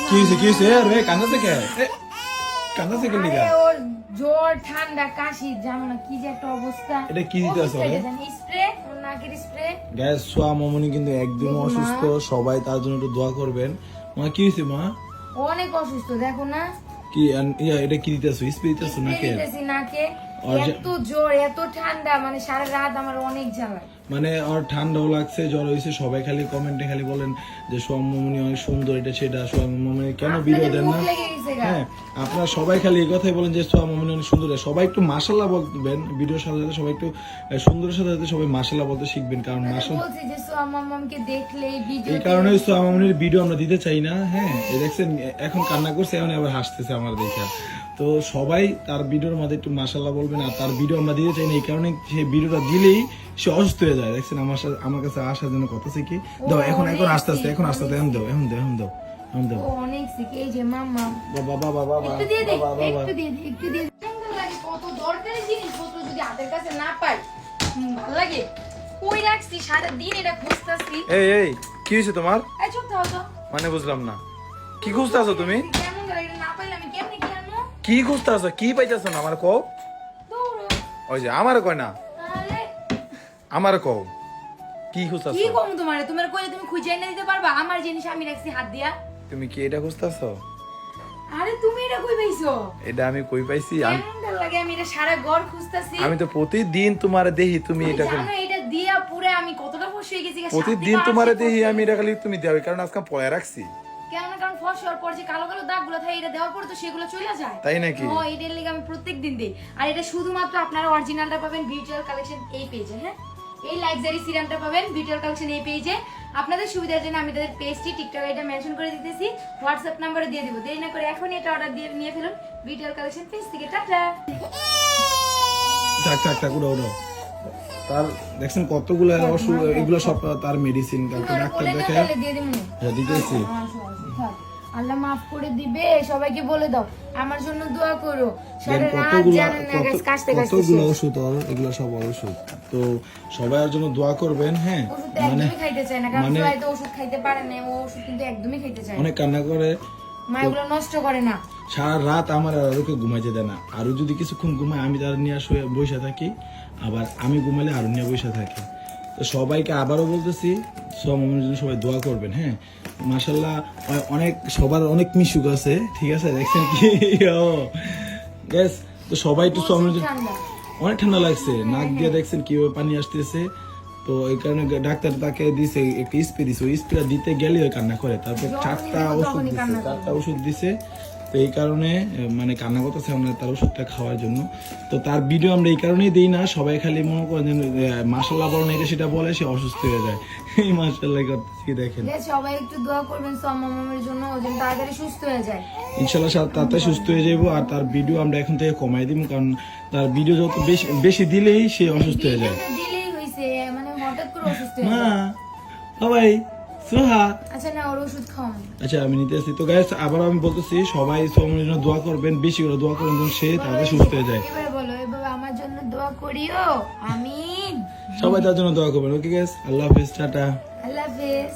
কি হইছে রে কান্দাছে কে কান্দাছে কে লিগা ওর জ্বর ঠান্ডা কাশি জানো না কি যে একটা অবস্থা। এটা কি দিতে আছে রে স্প্রে ওর নাকের স্প্রে। গাইস সোয়া মামুনি কিন্তু একদম অসুস্থ, সবাই তার জন্য একটু দোয়া করবেন। মা কি হইছে মা? ও অনেক অসুস্থ দেখো না। কি এটা কি দিতেছো? স্প্রে দিতেছো নাকি? নাকে এত জ্বর এত ঠান্ডা মানে সারা রাত আমার অনেক জ্বালা। মানে আর ঠান্ডাও লাগছে, জ্বর হয়েছে। সবাই খালি কমেন্টে খালি বলেন যে সোয়াম মামুনি অনেক সুন্দর, এটা সেটা। সোয়াম মামুনি কেন ভিডিও দেন না? হ্যাঁ, আপনারা সবাই খালি এই কথাই বলেন যে সোয়াম মামুনি অনেক সুন্দর। সবাই একটু মাশাআল্লাহ বলবেন ভিডিওর সাথে সাথে, সবাই একটু সুন্দরের সাথে সাথে সবাই মাশাআল্লাহ বলতে শিখবেন, কারণ মাশাআল্লাহ বলছি যে সোয়াম মামামকে দেখলেই ভিডিও, এই কারণে সোয়াম মামুনির ভিডিও আমরা দিতে চাই না। হ্যাঁ, এই দেখছেন এখন কান্না করছে, এখন আবার হাসতেছে আমার দেখা। তো সবাই তার ভিডিওর মধ্যে একটু মাশাআল্লাহ বলবেন। আর তার ভিডিও আমরা দিতে চাই না, এই কারণে সেই ভিডিওটা দিলেই সে অসুস্থ হয়ে যায়। দেখছেন আমার কাছে আসার জন্য কত শিখি দাও। এখন আস্তে আস্তে এখন দাও এখন দাও ও অনেক শিখে। এই যে মাম্মা বাবা বাবা বাবা একটু দিয়ে দে একটু দিয়ে সুন্দর লাগে। কত দরকারি জিনিসপত্র যদি হাতের কাছে না পাই ভালো লাগে। কই রাখছি সারা দিন এটা খুঁজতাছি। এই কি হয়েছে তোমার? এই চুপ থাও তো। মানে বুঝলাম না, কি খুঁজতেছো তুমি? কেমন লাগে এটা না পাইলে আমি কেমনে কি আনবো? কি খুঁজতেছো? কি পাইতেছো না আমার কও? দৌড়ো। ওই যে আমার কয় না, আরে আমার কও কি খুঁজতেছো? কি কম তোমারে? তোমার কইলে তুমি খুঁজে এনে দিতে পারবা? আমার জিনিস আমি রাখছি হাত দিয়া। তুমি কি এটা খুঁজতেছো? আরে তুমি এটা কই পাইছো? এটা আমি কই পাইছি? কেমন লাগে আমি এটা সারা ঘর খুঁজতাছি। আমি তো প্রতিদিন তোমারে দেখি তুমি এটা জানো এটা দিয়া পুরো আমি কতটা ফস হয়ে গেছি। প্রতিদিন তোমারে দেখি আমি এটা খালি তুমি দাও, কারণ আজকে পড়ে রাখছি। কেন না, কারণ ফস হওয়ার পর যে কালো কালো দাগগুলো থাকে এটা দেওয়ার পর তো সেগুলো চলে যায়। তাই নাকি? ও এটার লাগি আমি প্রত্যেকদিন দেই। আর এটা শুধুমাত্র আপনারা অরিজিনালটা পাবেন ভিডিওর কালেকশন এই পেজে। হ্যাঁ, এই লাক্সারি সিরামটা পাবেন ভিডিওর কালেকশন এই পেজে। আপনাদের সুবিধার জন্য আমি তাদের পেজটি টিকটকে এটা মেনশন করে দিতেছি, হোয়াটসঅ্যাপ নাম্বারে দিয়ে দিব। দেরি না করে এখনই এটা অর্ডার দিয়ে নিয়ে ফেলুন ভিডিওর কালেকশন পেজ থেকে। টাটা। থাক উড়ো তার দেখছেন কতগুলো ওষুধ, এগুলো সব তার মেডিসিন। ডাক্তার দেখে দিয়ে দিমু। হ্যাঁ দিতেছি। আল্লাহ মাফ করে দিবে। সবাইকে বলে দাও আমার জন্য দোয়া করো। সারা রাত কতগুলো জানেন না গাইস কাশতে কতগুলো ওষুধ, এগুলো সব ওষুধ। তো সবাই এর জন্য দোয়া করবেন। হ্যাঁ, ওষুধ একদমই খাইতে চায় না, কারণ তো ওষুধ খাইতে পারে না। ও ওষুধ কিন্তু একদমই খাইতে চায় না। অনেক কান্না করে, মা এগুলো নষ্ট করে না। সারা রাত আমার আরোকে ঘুমাইতে দেয় না। আরো যদি কিছুক্ষণ ঘুমায় আমি তার নিয়ে বসে থাকি, আবার আমি ঘুমাইলে আরো নিয়ে বসে থাকি। তো সবাইকে আবারও বলতেছি সব আমার জন্য সবাই দোয়া করবেন। হ্যাঁ, মাশাআল্লাহ অনেক সবার অনেক মিশুক আছে, ঠিক আছে? দেখছেন কি গ্যাস। তো সবাই একটু অনেক ঠান্ডা লাগছে, নাক দিয়ে দেখছেন কিভাবে পানি আসতেছে। তো এই কারণে ডাক্তার তাকে দিছে একটা স্প্রে দিছে, ওই স্প্রে দিতে গেলে কান্না করে। তারপর চারটা ওষুধ দিছে। তো এই কারণে মানে কান্না করতেছে আমরা তার ওষুধটা খাওয়ার জন্য। তো তার ভিডিও আমরা এই কারণেই দিই না। সবাই খালি মনে করেন মাশাআল্লাহ বলেন, এটা সেটা বলে সে অসুস্থ হয়ে যায়। এই মাশাআল্লাহ করতেছি দেখেন। সবাই একটু দোয়া করবেন মামামের জন্য, ও যেন তাড়াতাড়ি সুস্থ হয়ে যায়। ইনশাআল্লাহ তাড়াতাড়ি সুস্থ হয়ে যাবো। আর তার ভিডিও আমরা এখন থেকে কমাই দিব, কারণ তার ভিডিও যত বেশি দিলেই সে অসুস্থ হয়ে যায়। দিলেই হইছে মানে হঠাৎ করে অসুস্থ হয়ে মা যায়। সবাই সোহা। আচ্ছা না, ওর ওষুধ খাওয়ান। আচ্ছা আমি নিতেছি। তো গাইস আবার আমি বলতেছি সবাই সোহামের জন্য দোয়া করবেন, বেশি করে দোয়া করবেন যেন সে তাড়াতাড়ি সুস্থ হয়ে যায়। এবারে বলো, এভাবে আমার জন্য দোয়া করিও। আমিন। সবাই তার জন্য দোয়া করবেন। ওকে গাইস, আল্লাহ হাফেজ, টাটা। আল্লাহ হাফেজ।